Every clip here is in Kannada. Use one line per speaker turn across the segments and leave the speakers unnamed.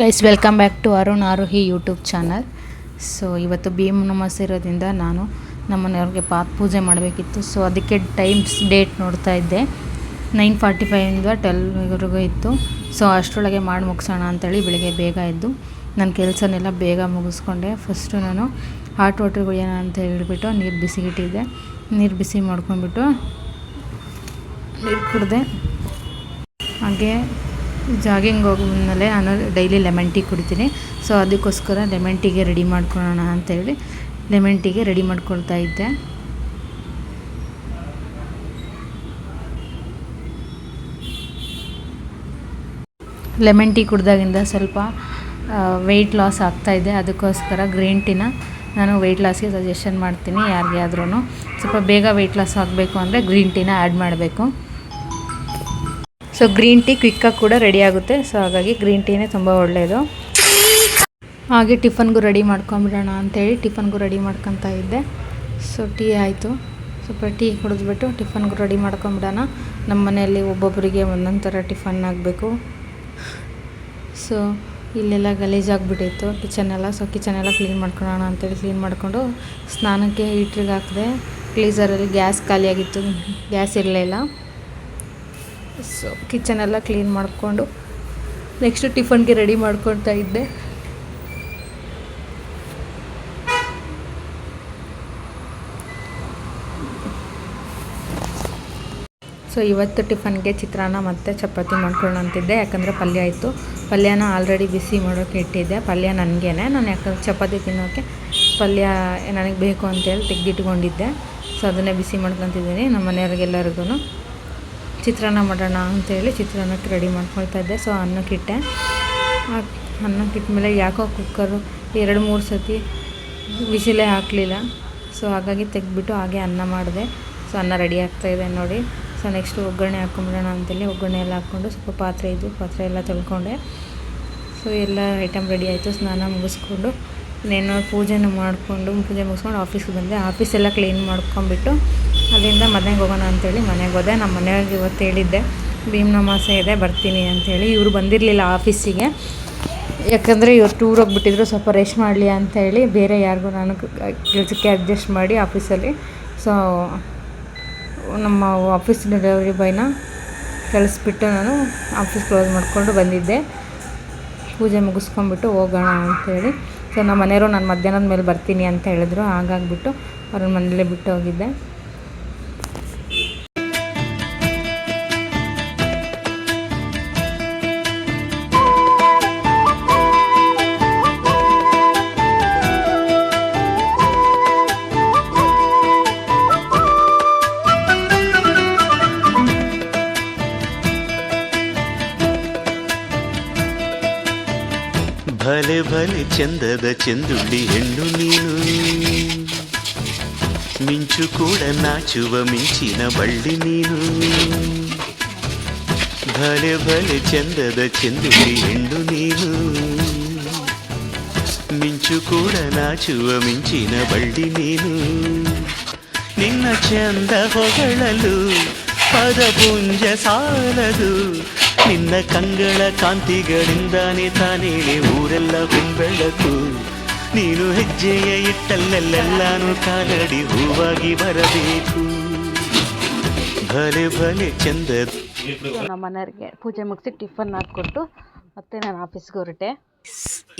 Guys welcome back to Arun Arohi YouTube channel. So ಇವತ್ತು ಭೀಮನಮಾಸೆ ಇರೋದ್ರಿಂದ ನಾನು ನಮ್ಮ ಮನೆಯವ್ರಿಗೆ ಪಾತ್ ಪೂಜೆ ಮಾಡಬೇಕಿತ್ತು. ಸೊ ಅದಕ್ಕೆ ಡೇಟ್ ನೋಡ್ತಾ ಇದ್ದೆ. 9:45 12ವರೆಗೂ ಇತ್ತು. ಸೊ ಅಷ್ಟರೊಳಗೆ ಮಾಡಿ ಮುಗಿಸೋಣ ಅಂತೇಳಿ ಬೆಳಿಗ್ಗೆ ಬೇಗ ಎದ್ದು ನನ್ನ ಕೆಲಸನೆಲ್ಲ ಬೇಗ ಮುಗಿಸ್ಕೊಂಡೆ. ಫಸ್ಟು ನಾನು ಹಾಟ್ ವಾಟರ್ ಕುಡಿಯೋಣ ಅಂತ ಹೇಳಿಬಿಟ್ಟು ನೀರು ಬಿಸಿಗಿಟ್ಟಿದ್ದೆ. ನೀರು ಬಿಸಿ ಮಾಡ್ಕೊಂಡ್ಬಿಟ್ಟು ನೀರು ಕುಡಿದೆ. ಹಾಗೆ ಜಾಗಿಂಗ್ ಹೋಗೋದ್ಮೇಲೆ ನಾನು ಡೈಲಿ ಲೆಮನ್ ಟೀ ಕುಡಿತೀನಿ. ಸೊ ಅದಕ್ಕೋಸ್ಕರ ಲೆಮನ್ ಟೀಗೆ ರೆಡಿ ಮಾಡ್ಕೊಳ್ಳೋಣ ಅಂತೇಳಿ ಲೆಮನ್ ಟೀಗೆ ರೆಡಿ ಮಾಡ್ಕೊಳ್ತಾ ಇದ್ದೆ. ಲೆಮನ್ ಟೀ ಕುಡ್ದಾಗಿಂದ ಸ್ವಲ್ಪ ವೆಯ್ಟ್ ಲಾಸ್ ಆಗ್ತಾಯಿದೆ. ಅದಕ್ಕೋಸ್ಕರ ಗ್ರೀನ್ ಟೀನ ನಾನು ವೆಯ್ಟ್ ಲಾಸ್ಗೆ ಸಜೆಷನ್ ಮಾಡ್ತೀನಿ. ಯಾರಿಗೆ ಆದ್ರೂ ಸ್ವಲ್ಪ ಬೇಗ ವೆಯ್ಟ್ ಲಾಸ್ ಆಗಬೇಕು ಅಂದರೆ ಗ್ರೀನ್ ಟೀನ ಆ್ಯಡ್ ಮಾಡಬೇಕು. ಸೊ ಗ್ರೀನ್ ಟೀ ಕ್ವಿಕ್ಕಾಗಿ ಕೂಡ ರೆಡಿ ಆಗುತ್ತೆ. ಸೊ ಹಾಗಾಗಿ ಗ್ರೀನ್ ಟೀನೇ ತುಂಬ ಒಳ್ಳೆಯದು. ಹಾಗೆ ಟಿಫನ್ಗೂ ರೆಡಿ ಮಾಡ್ಕೊಂಬಿಡೋಣ ಅಂಥೇಳಿ ಟಿಫನ್ಗೂ ರೆಡಿ ಮಾಡ್ಕೊತಾ ಇದ್ದೆ. ಸೊ ಟೀ ಆಯಿತು. ಸ್ವಲ್ಪ ಟೀ ಕುಡಿದ್ಬಿಟ್ಟು ಟಿಫನ್ಗೂ ರೆಡಿ ಮಾಡ್ಕೊಂಬಿಡೋಣ. ನಮ್ಮ ಮನೆಯಲ್ಲಿ ಒಬ್ಬೊಬ್ಬರಿಗೆ ಒಂದೊಂದು ಥರ ಟಿಫನ್ ಆಗಬೇಕು. ಸೊ ಇಲ್ಲೆಲ್ಲ ಗಲೀಜಾಗಿಬಿಟ್ಟಿತ್ತು ಕಿಚನೆಲ್ಲ. ಸೊ ಕಿಚನೆಲ್ಲ ಕ್ಲೀನ್ ಮಾಡ್ಕೊಳ್ಳೋಣ ಅಂತೇಳಿ ಕ್ಲೀನ್ ಮಾಡಿಕೊಂಡು ಸ್ನಾನಕ್ಕೆ ಹೀಟ್ರಿಗೆ ಹಾಕಿದೆ. ಗ್ಲೀಸರಲ್ಲಿ ಗ್ಯಾಸ್ ಖಾಲಿಯಾಗಿತ್ತು, ಗ್ಯಾಸ್ ಇರಲಿಲ್ಲ. ಸೊ ಕಿಚನೆಲ್ಲ ಕ್ಲೀನ್ ಮಾಡಿಕೊಂಡು ನೆಕ್ಸ್ಟು ಟಿಫನ್ಗೆ ರೆಡಿ ಮಾಡ್ಕೊಳ್ತಾ ಇದ್ದೆ. ಸೊ ಇವತ್ತು ಟಿಫನ್ಗೆ ಚಿತ್ರಾನ್ನ ಮತ್ತು ಚಪಾತಿ ಮಾಡ್ಕೊಳ್ಳೋಣ ಅಂತಿದ್ದೆ. ಯಾಕಂದರೆ ಪಲ್ಯ ಇತ್ತು. ಪಲ್ಯನ ಆಲ್ರೆಡಿ ಬಿಸಿ ಮಾಡೋಕ್ಕೆ ಇಟ್ಟಿದ್ದೆ. ಪಲ್ಯ ನನಗೇನೆ, ನಾನು ಯಾಕಂದರೆ ಚಪಾತಿ ತಿನ್ನೋಕ್ಕೆ ಪಲ್ಯ ನನಗೆ ಬೇಕು ಅಂತೇಳಿ ತೆಗೆದಿಟ್ಕೊಂಡಿದ್ದೆ. ಸೊ ಅದನ್ನೇ ಬಿಸಿ ಮಾಡ್ಕೊತಿದ್ದೀನಿ. ನಮ್ಮ ಮನೆಯವ್ರಿಗೆಲ್ಲರಿಗೂ ಚಿತ್ರಾನ್ನ ಮಾಡೋಣ ಅಂಥೇಳಿ ಚಿತ್ರಾನ್ನಕ್ಕೆ ರೆಡಿ ಮಾಡ್ಕೊಳ್ತಾ ಇದ್ದೆ. ಸೊ ಅನ್ನಕ್ಕಿಟ್ಟೆ. ಅನ್ನಕ್ಕಿಟ್ಮೇಲೆ ಯಾಕೋ ಕುಕ್ಕರು 2-3 ಸತಿ ವಿಸಿಲೇ ಹಾಕಲಿಲ್ಲ. ಸೊ ಹಾಗಾಗಿ ತೆಗೆದ್ಬಿಟ್ಟು ಹಾಗೆ ಅನ್ನ ಮಾಡಿದೆ. ಸೊ ಅನ್ನ ರೆಡಿ ಆಗ್ತಾಯಿದೆ ನೋಡಿ. ಸೊ ನೆಕ್ಸ್ಟು ಒಗ್ಗರಣೆ ಹಾಕ್ಕೊಂಬಿಡೋಣ ಅಂತೇಳಿ ಒಗ್ಗರಣೆ ಎಲ್ಲ ಹಾಕ್ಕೊಂಡು ಸ್ವಲ್ಪ ಪಾತ್ರೆ ಎಲ್ಲ ತೊಳ್ಕೊಂಡೆ. ಸೊ ಎಲ್ಲ ಐಟಮ್ ರೆಡಿ ಆಯಿತು. ಸ್ನಾನ ಮುಗಿಸ್ಕೊಂಡು ಇನ್ನೇನೋ ಪೂಜೆ ಮುಗಿಸ್ಕೊಂಡು ಆಫೀಸ್ಗೆ ಬಂದೆ. ಆಫೀಸೆಲ್ಲ ಕ್ಲೀನ್ ಮಾಡ್ಕೊಂಬಿಟ್ಟು ಅಲ್ಲಿಂದ ಮನೆಗೆ ಹೋಗೋಣ ಅಂಥೇಳಿ ಮನೆಗೆ ಹೋದೆ. ನಮ್ಮ ಮನೆಯವ್ರಿಗೆ ಇವತ್ತು ಹೇಳಿದ್ದೆ ಭೀಮನಮಾಸೆ ಇದೆ ಬರ್ತೀನಿ ಅಂಥೇಳಿ. ಇವರು ಬಂದಿರಲಿಲ್ಲ ಆಫೀಸಿಗೆ. ಯಾಕಂದರೆ ಇವತ್ತು ಟೂರ್ ಹೋಗ್ಬಿಟ್ಟಿದ್ರು, ಸ್ವಲ್ಪ ರೆಸ್ಟ್ ಮಾಡಲಿ ಅಂಥೇಳಿ ಬೇರೆ ಯಾರಿಗೂ ನಾನು ಕೆಲಸಕ್ಕೆ ಅಡ್ಜಸ್ಟ್ ಮಾಡಿ ಆಫೀಸಲ್ಲಿ. ಸೊ ನಮ್ಮ ಆಫೀಸ್ ಡೆಲಿವರಿ ಬಾಯ್ನ ಕಳಿಸ್ಬಿಟ್ಟು ನಾನು ಆಫೀಸ್ ಕ್ಲೋಸ್ ಮಾಡಿಕೊಂಡು ಬಂದಿದ್ದೆ. ಪೂಜೆ ಮುಗಿಸ್ಕೊಂಡ್ಬಿಟ್ಟು ಹೋಗೋಣ ಅಂಥೇಳಿ. ಸೊ ನಮ್ಮ ಮನೆಯವರು ನಾನು ಮಧ್ಯಾಹ್ನದ ಮೇಲೆ ಬರ್ತೀನಿ ಅಂತ ಹೇಳಿದ್ರು. ಹಾಗಾಗಿಬಿಟ್ಟು ಅವ್ರನ್ನ ಮನೇಲೇ ಬಿಟ್ಟು ಹೋಗಿದ್ದೆ.
ಭಲೆ ಭಲೆ ಚಂದದ ಚೆಂದುಳ್ಳಿ ಹೆಣ್ಣು ನೀನು, ಮಿಂಚು ಕೂಡ ನಾಚುವ ಮಿಂಚಿನ ಬಳ್ಳಿ ನೀನು. ಭಲೆ ಭಲೆ ಚಂದದ ಚೆಂದುಳ್ಳಿ ಹೆಣ್ಣು ನೀನು, ಮಿಂಚು ಕೂಡ ನಾಚುವ ಮಿಂಚಿನ ಬಳ್ಳಿ ನೀನು. ನಿನ್ನ ಚಂದ ಹೊಗಳಲು ಪದಪುಂಜ ಸಾಲದು, ನಿನ್ನ ಕಂಗಳ ಕಾಂತಿಗಳಿಂದಾನೆ ತಾನೇನೆ ಊರೆಲ್ಲ ಹೊಂಬೆಳಕು. ನೀನು ಹೆಜ್ಜೆಯ ಇಟ್ಟಲ್ಲೆಲ್ಲೆಲ್ಲಾನು ಕಾಲಡಿ ಹೂವಾಗಿ ಬರಬೇಕು. ಭಲೆ ಭಲೆ ಚಂದ.
ನಮ್ಮ ಮನೆಯವ್ರಿಗೆ ಪೂಜೆ ಮುಗಿಸಿ ಟಿಫನ್ ಹಾಕ್ಕೊಟ್ಟು ಮತ್ತೆ ನಾನು ಆಫೀಸ್ಗೆ ಹೊರಟೆ.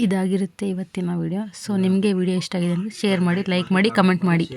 ಇದಾಗಿರುತ್ತೆ ಇವತ್ತಿನ ವಿಡಿಯೋ. ಸೊ ನಿಮಗೆ ವಿಡಿಯೋ ಇಷ್ಟ ಆಗಿದೆ ಅಂದರೆ ಶೇರ್ ಮಾಡಿ, ಲೈಕ್ ಮಾಡಿ, ಕಮೆಂಟ್ ಮಾಡಿ.